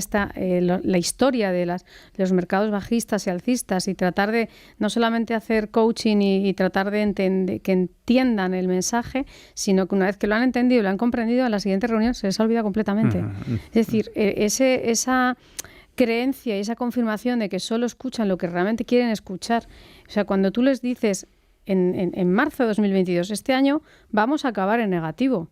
la historia de los mercados bajistas y alcistas y tratar de no solamente hacer coaching y tratar de que entiendan el mensaje, sino que una vez que lo han entendido y lo han comprendido, en la siguiente reunión se les olvida completamente. Es decir, esa creencia y esa confirmación de que solo escuchan lo que realmente quieren escuchar. O sea, cuando tú les dices en marzo de 2022, este año vamos a acabar en negativo.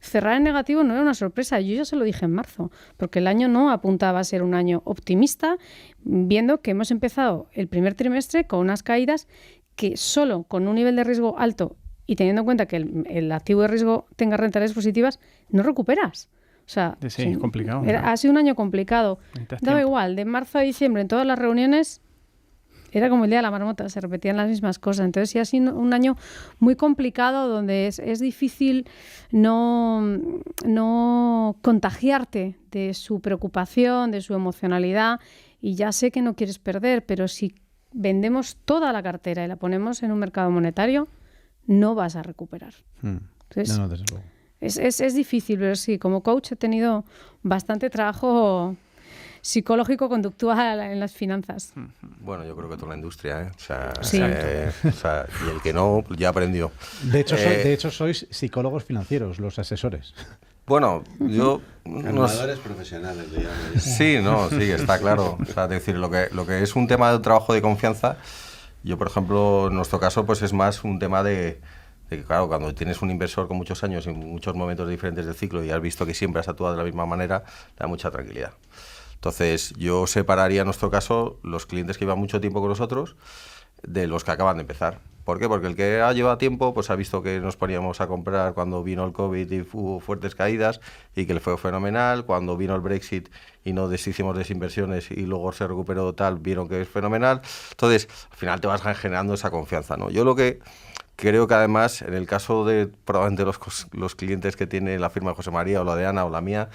Cerrar en negativo no era una sorpresa, yo ya se lo dije en marzo, porque el año no apuntaba a ser un año optimista, viendo que hemos empezado el primer trimestre con unas caídas que solo con un nivel de riesgo alto y teniendo en cuenta que el activo de riesgo tenga rentabilidades positivas, no recuperas. O sea, sí, es complicado. Ha sido un año complicado. Daba igual, de marzo a diciembre en todas las reuniones era como el día de la marmota, se repetían las mismas cosas. Entonces sí ha sido un año muy complicado donde es difícil no contagiarte de su preocupación, de su emocionalidad. Y ya sé que no quieres perder, pero si vendemos toda la cartera y la ponemos en un mercado monetario, no vas a recuperar. Entonces, no, desde luego. Es difícil, pero sí, como coach he tenido bastante trabajo psicológico-conductual en las finanzas. Bueno, yo creo que toda la industria, ¿eh? Sí. Y el que no, ya aprendió. De hecho, sois psicólogos financieros, los asesores. Bueno, yo... Armadores profesionales, digamos. Sí, está claro. O sea, es decir, lo que es un tema de trabajo de confianza, yo, por ejemplo, en nuestro caso, pues es más un tema de que, claro, cuando tienes un inversor con muchos años y muchos momentos diferentes del ciclo y has visto que siempre has actuado de la misma manera, te da mucha tranquilidad. Entonces, yo separaría en nuestro caso los clientes que llevan mucho tiempo con nosotros de los que acaban de empezar. ¿Por qué? Porque el que ha llevado tiempo pues ha visto que nos poníamos a comprar cuando vino el COVID y hubo fuertes caídas y que le fue fenomenal. Cuando vino el Brexit y no deshicimos desinversiones y luego se recuperó tal, vieron que es fenomenal. Entonces, al final te vas generando esa confianza, ¿no? Yo lo que creo que además, en el caso de probablemente los clientes que tiene la firma de José María o la de Ana o la mía,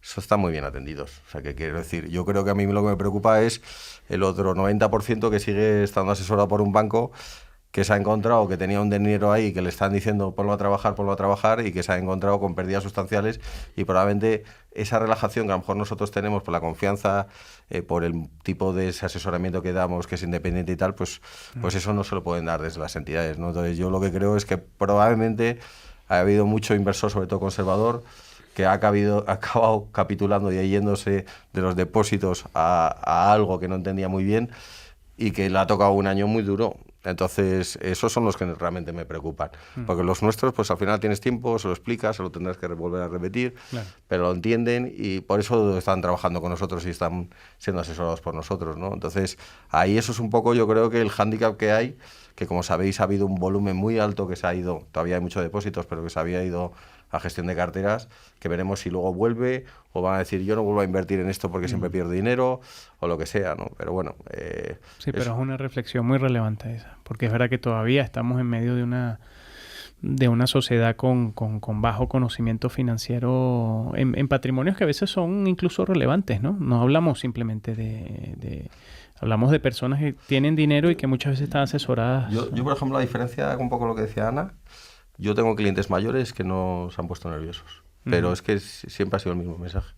eso están muy bien atendidos. O sea, que quiero decir, yo creo que a mí lo que me preocupa es el otro 90% que sigue estando asesorado por un banco que se ha encontrado que tenía un dinero ahí que le están diciendo ponlo a trabajar y que se ha encontrado con pérdidas sustanciales y probablemente esa relajación que a lo mejor nosotros tenemos por la confianza, por el tipo de ese asesoramiento que damos, que es independiente y tal, pues eso no se lo pueden dar desde las entidades, ¿no? Entonces yo lo que creo es que probablemente ha habido mucho inversor, sobre todo conservador, que ha acabado capitulando y yéndose de los depósitos a algo que no entendía muy bien y que le ha tocado un año muy duro. Entonces, esos son los que realmente me preocupan. Porque los nuestros, pues al final tienes tiempo, se lo explicas, se lo tendrás que volver a repetir, claro, pero lo entienden y por eso están trabajando con nosotros y están siendo asesorados por nosotros, ¿no? Entonces, ahí eso es un poco, yo creo que el hándicap que hay, que como sabéis ha habido un volumen muy alto que se ha ido, todavía hay muchos depósitos, pero que se había ido a gestión de carteras, que veremos si luego vuelve o van a decir yo no vuelvo a invertir en esto porque siempre pierdo dinero o lo que sea, ¿no? Pero bueno... sí, pero es una reflexión muy relevante esa, porque es verdad que todavía estamos en medio de una sociedad con bajo conocimiento financiero en patrimonios que a veces son incluso relevantes, ¿no? No hablamos simplemente hablamos de personas que tienen dinero y que muchas veces están asesoradas. Yo por ejemplo, la diferencia, un poco lo que decía Ana, yo tengo clientes mayores que no se han puesto nerviosos, pero es que siempre ha sido el mismo mensaje.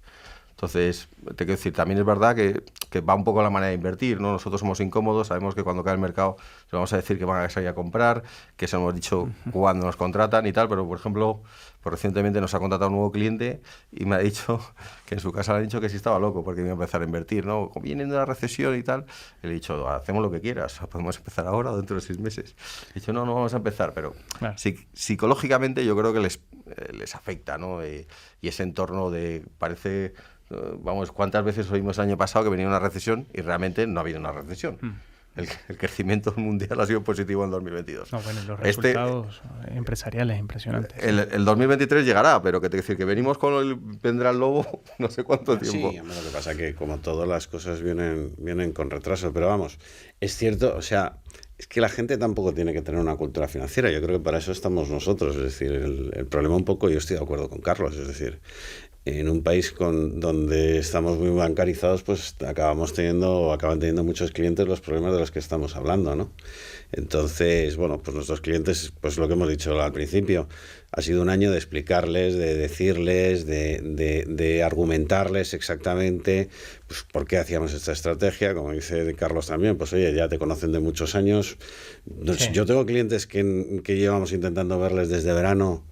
Entonces, te quiero decir, también es verdad que va un poco la manera de invertir, ¿no? Nosotros somos incómodos, sabemos que cuando cae el mercado les vamos a decir que van a salir a comprar, que se lo hemos dicho cuando nos contratan y tal, pero por ejemplo, pues recientemente nos ha contratado un nuevo cliente y me ha dicho que en su casa le han dicho que sí estaba loco porque iba a empezar a invertir, ¿no? Viene de la recesión y tal, y le he dicho, hacemos lo que quieras, podemos empezar ahora o dentro de 6 meses. He dicho, no vamos a empezar, pero claro, psicológicamente yo creo que les afecta, ¿no? Y ese entorno parece... Vamos, ¿cuántas veces oímos el año pasado que venía una recesión y realmente no ha habido una recesión? El crecimiento mundial ha sido positivo en 2022. No, bueno, los resultados empresariales impresionantes. El 2023 llegará, pero que te decir que venimos vendrá el lobo no sé cuánto tiempo. Sí, lo que pasa es que como todas las cosas vienen con retraso, pero vamos, es cierto, o sea, es que la gente tampoco tiene que tener una cultura financiera, yo creo que para eso estamos nosotros, es decir, el problema un poco, yo estoy de acuerdo con Carlos, es decir, en un país donde estamos muy bancarizados, pues acaban teniendo muchos clientes los problemas de los que estamos hablando, ¿no? Entonces, bueno, pues nuestros clientes, pues lo que hemos dicho al principio, ha sido un año de explicarles, de decirles, de argumentarles exactamente pues, por qué hacíamos esta estrategia, como dice Carlos también, pues oye, ya te conocen de muchos años. Sí. Yo tengo clientes que llevamos intentando verles desde verano.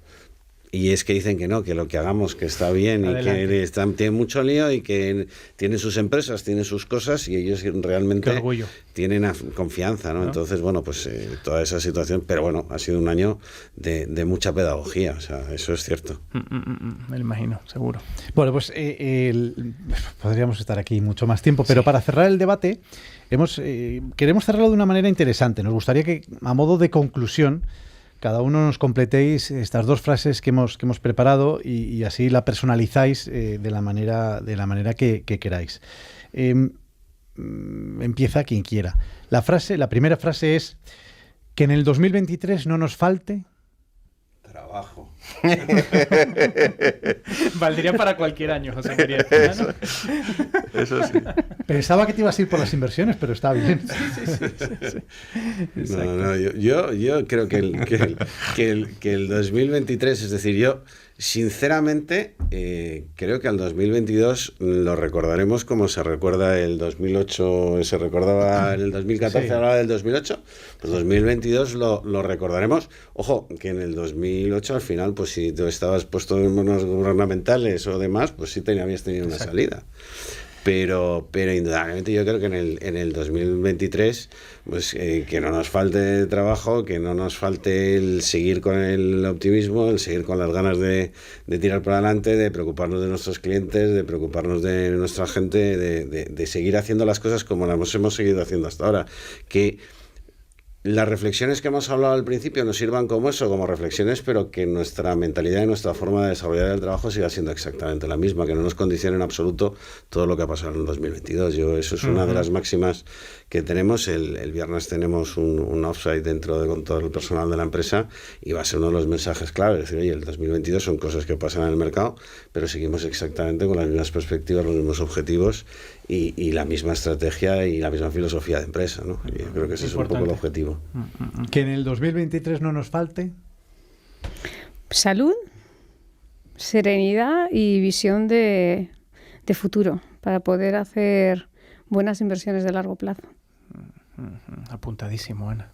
Y es que dicen que no, que lo que hagamos que está bien. Adelante. Y que tienen mucho lío y que tienen sus empresas, tienen sus cosas y ellos realmente tienen confianza, ¿no? Entonces, bueno, pues toda esa situación, pero bueno, ha sido un año de mucha pedagogía, o sea, eso es cierto. Me lo imagino, seguro. Bueno, pues podríamos estar aquí mucho más tiempo, pero para cerrar el debate, queremos cerrarlo de una manera interesante. Nos gustaría que, a modo de conclusión, cada uno nos completéis estas 2 frases que hemos preparado y así la personalizáis de la manera que queráis. Empieza quien quiera. La primera frase es que en el 2023 no nos falte... Trabajo. Valdría para cualquier año, José María. Eso sí. Pensaba que te ibas a ir por las inversiones, pero está bien. Sí. No, yo creo que el 2023, es decir, yo sinceramente creo que al 2022 lo recordaremos como se recuerda el 2008, se recordaba en el 2014, hablaba del 2008, pues 2022 lo recordaremos. Ojo, que en el 2008 al final, pues si tú estabas puesto en manos gubernamentales o demás, pues sí habías tenido una salida. Pero indudablemente yo creo que en el 2023 pues que no nos falte trabajo, que no nos falte el seguir con el optimismo, el seguir con las ganas de tirar para adelante, de preocuparnos de nuestros clientes, de preocuparnos de nuestra gente, de seguir haciendo las cosas como las hemos seguido haciendo hasta ahora. Que las reflexiones que hemos hablado al principio nos sirvan como eso, como reflexiones, pero que nuestra mentalidad y nuestra forma de desarrollar el trabajo siga siendo exactamente la misma, que no nos condicione en absoluto todo lo que ha pasado en el 2022. Eso es una de las máximas que tenemos. El viernes tenemos un offsite con todo el personal de la empresa y va a ser uno de los mensajes claves. Es decir, oye, el 2022 son cosas que pasan en el mercado, pero seguimos exactamente con las mismas perspectivas, los mismos objetivos y la misma estrategia y la misma filosofía de empresa, ¿no? Yo creo que ese es un poco el objetivo. Que en el 2023 no nos falte salud, serenidad y visión de futuro para poder hacer buenas inversiones de largo plazo. Apuntadísimo, Ana.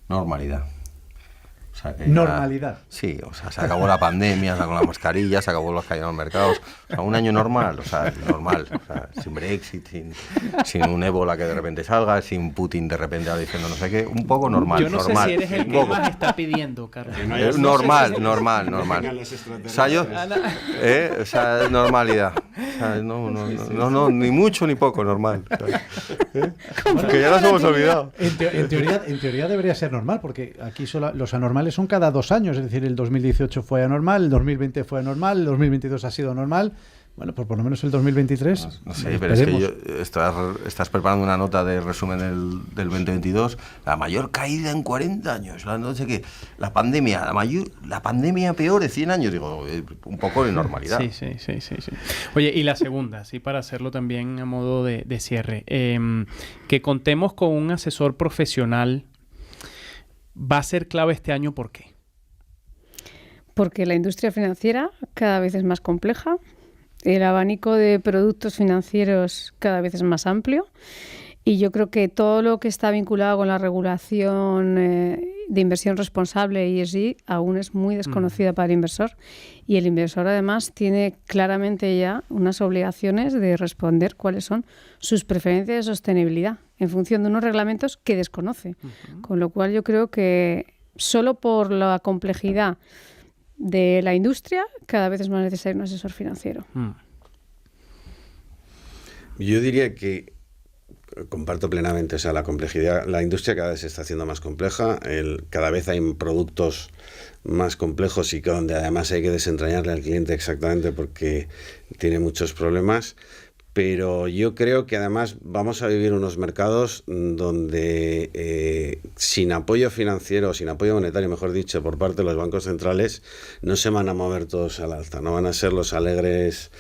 Normalidad. O sea, normalidad. Sí, o sea, se acabó la pandemia, se acabó la mascarilla, se acabó los caídos en los mercados. O sea, un año normal, normal. O sea, sin Brexit, sin un ébola que de repente salga, sin Putin de repente diciendo no sé qué. Un poco normal. Yo no sé si eres el que más está pidiendo, Carlos. Normal. O sea, o sea, normalidad. O sea, no, ni mucho ni poco, normal. Que ya nos hemos olvidado. En teoría debería ser normal, porque aquí los anormales son cada 2 años, es decir, el 2018 fue anormal, el 2020 fue anormal, el 2022 ha sido normal. Bueno, pues por lo menos el 2023. No sé, pero es que estás preparando una nota de resumen del 2022, la mayor caída en 40 años, no sé qué, la pandemia peor de 100 años, digo, un poco de normalidad. Sí. Oye, y la segunda, sí, para hacerlo también a modo de cierre, que contemos con un asesor profesional va a ser clave este año, ¿por qué? Porque la industria financiera cada vez es más compleja. El abanico de productos financieros cada vez es más amplio y yo creo que todo lo que está vinculado con la regulación de inversión responsable ESG aún es muy desconocida para el inversor y el inversor además tiene claramente ya unas obligaciones de responder cuáles son sus preferencias de sostenibilidad en función de unos reglamentos que desconoce. Con lo cual yo creo que solo por la complejidad de la industria, cada vez es más necesario un asesor financiero. Yo diría que comparto plenamente, o sea, la complejidad, la industria cada vez se está haciendo más compleja, cada vez hay productos más complejos y donde además hay que desentrañarle al cliente exactamente porque tiene muchos problemas. Pero yo creo que además vamos a vivir unos mercados donde sin apoyo financiero, sin apoyo monetario, mejor dicho, por parte de los bancos centrales, no se van a mover todos al alza. No van a ser los alegres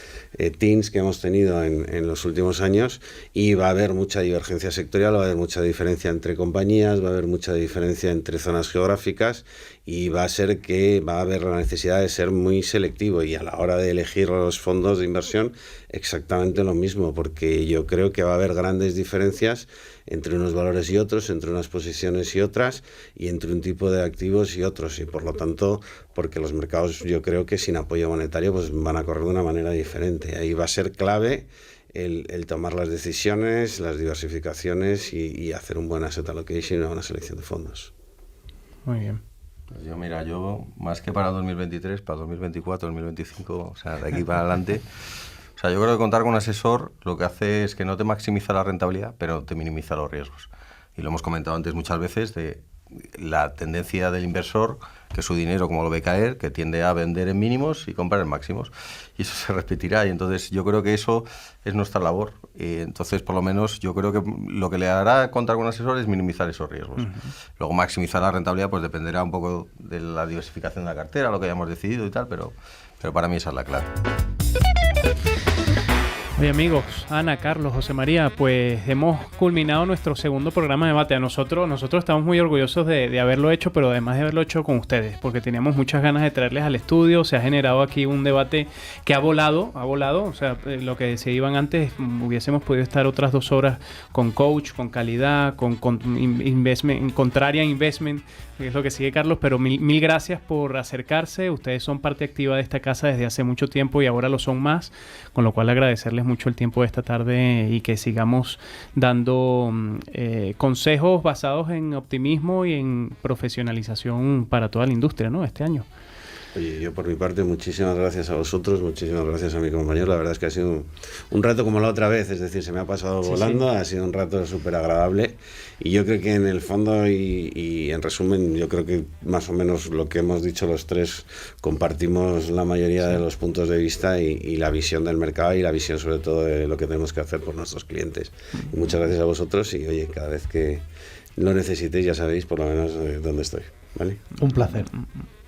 teens que hemos tenido en los últimos años y va a haber mucha divergencia sectorial, va a haber mucha diferencia entre compañías, va a haber mucha diferencia entre zonas geográficas y va a haber la necesidad de ser muy selectivo y a la hora de elegir los fondos de inversión exactamente lo mismo, porque yo creo que va a haber grandes diferencias entre unos valores y otros, entre unas posiciones y otras y entre un tipo de activos y otros y por lo tanto, porque los mercados yo creo que sin apoyo monetario pues van a correr de una manera diferente. Ahí va a ser clave el tomar las decisiones, las diversificaciones y hacer un buen asset allocation y una buena selección de fondos. Muy bien. Pues yo más que para 2023, para 2024, 2025, o sea, de aquí para adelante, o sea, yo creo que contar con un asesor lo que hace es que no te maximiza la rentabilidad, pero te minimiza los riesgos. Y lo hemos comentado antes muchas veces de la tendencia del inversor, que su dinero, como lo ve caer, que tiende a vender en mínimos y comprar en máximos. Y eso se repetirá. Y entonces yo creo que eso es nuestra labor. Y entonces, por lo menos, yo creo que lo que le hará contar con un asesor es minimizar esos riesgos. Luego, maximizar la rentabilidad pues dependerá un poco de la diversificación de la cartera, lo que hayamos decidido y tal, pero para mí esa es la clave. Oye amigos, Ana, Carlos, José María, pues hemos culminado nuestro segundo programa de debate. Nosotros estamos muy orgullosos de haberlo hecho, pero además de haberlo hecho con ustedes, porque teníamos muchas ganas de traerles al estudio. Se ha generado aquí un debate que ha volado. O sea, lo que se iban antes, hubiésemos podido estar otras 2 horas con coach, con calidad, con investment, contraria investment, que es lo que sigue Carlos, pero mil gracias por acercarse. Ustedes son parte activa de esta casa desde hace mucho tiempo y ahora lo son más, con lo cual agradecerles mucho el tiempo de esta tarde y que sigamos dando consejos basados en optimismo y en profesionalización para toda la industria, ¿no? Este año. Oye, yo por mi parte muchísimas gracias a vosotros, muchísimas gracias a mi compañero, la verdad es que ha sido un rato como la otra vez, es decir, se me ha pasado volando, sí. Ha sido un rato súper agradable y yo creo que en el fondo y en resumen, yo creo que más o menos lo que hemos dicho los tres compartimos la mayoría de los puntos de vista y la visión del mercado y la visión sobre todo de lo que tenemos que hacer por nuestros clientes. Y muchas gracias a vosotros y oye, cada vez que lo necesitéis ya sabéis por lo menos dónde estoy, ¿vale? Un placer.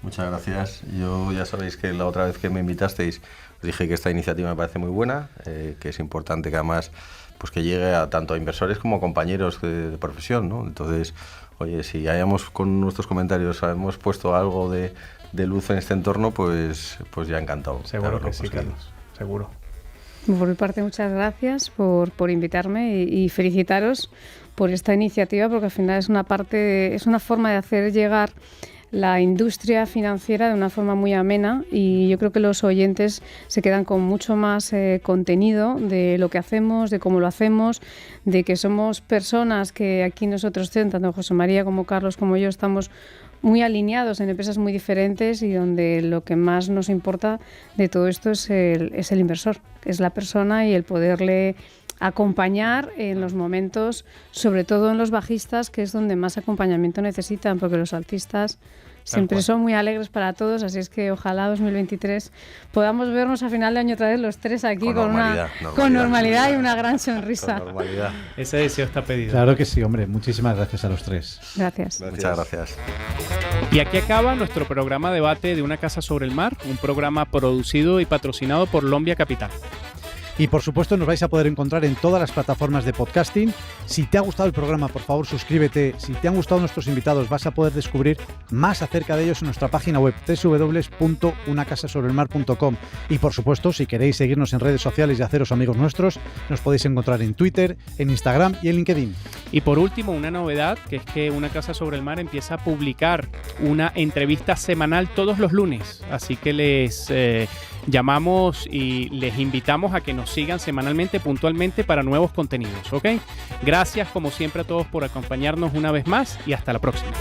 Muchas gracias. Yo ya sabéis que la otra vez que me invitasteis dije que esta iniciativa me parece muy buena, que es importante que además pues que llegue a tanto a inversores como a compañeros de profesión, ¿no? Entonces, oye, si hayamos con nuestros comentarios hemos puesto algo de luz en este entorno, pues ya encantado. Seguro que sí, Carlos, seguro. Por mi parte, muchas gracias por invitarme y felicitaros por esta iniciativa, porque al final es una forma de hacer llegar la industria financiera de una forma muy amena, y yo creo que los oyentes se quedan con mucho más contenido de lo que hacemos, de cómo lo hacemos, de que somos personas que aquí nosotros, tanto José María como Carlos como yo, estamos muy alineados en empresas muy diferentes, y donde lo que más nos importa de todo esto es el inversor, es la persona, y el poderle acompañar en los momentos, sobre todo en los bajistas, que es donde más acompañamiento necesitan, porque los alcistas siempre son muy alegres para todos, así es que ojalá 2023 podamos vernos a final de año otra vez los tres aquí con normalidad y una gran sonrisa. Con normalidad. Ese deseo está pedido. Claro que sí, hombre. Muchísimas gracias a los tres. Gracias. Muchas gracias. Y aquí acaba nuestro programa Debate de una casa sobre el mar, un programa producido y patrocinado por Lombia Capital. Y por supuesto nos vais a poder encontrar en todas las plataformas de podcasting. Si te ha gustado el programa, por favor suscríbete. Si te han gustado nuestros invitados, vas a poder descubrir más acerca de ellos en nuestra página web www.unacasasobrelmar.com. Y por supuesto, si queréis seguirnos en redes sociales y haceros amigos nuestros, nos podéis encontrar en Twitter, en Instagram y en LinkedIn. Y por último, una novedad, que es que Una Casa sobre el Mar empieza a publicar una entrevista semanal todos los lunes. Así que les llamamos y les invitamos a que nos sigan semanalmente, puntualmente, para nuevos contenidos, ¿ok? Gracias, como siempre, a todos por acompañarnos una vez más, y hasta la próxima.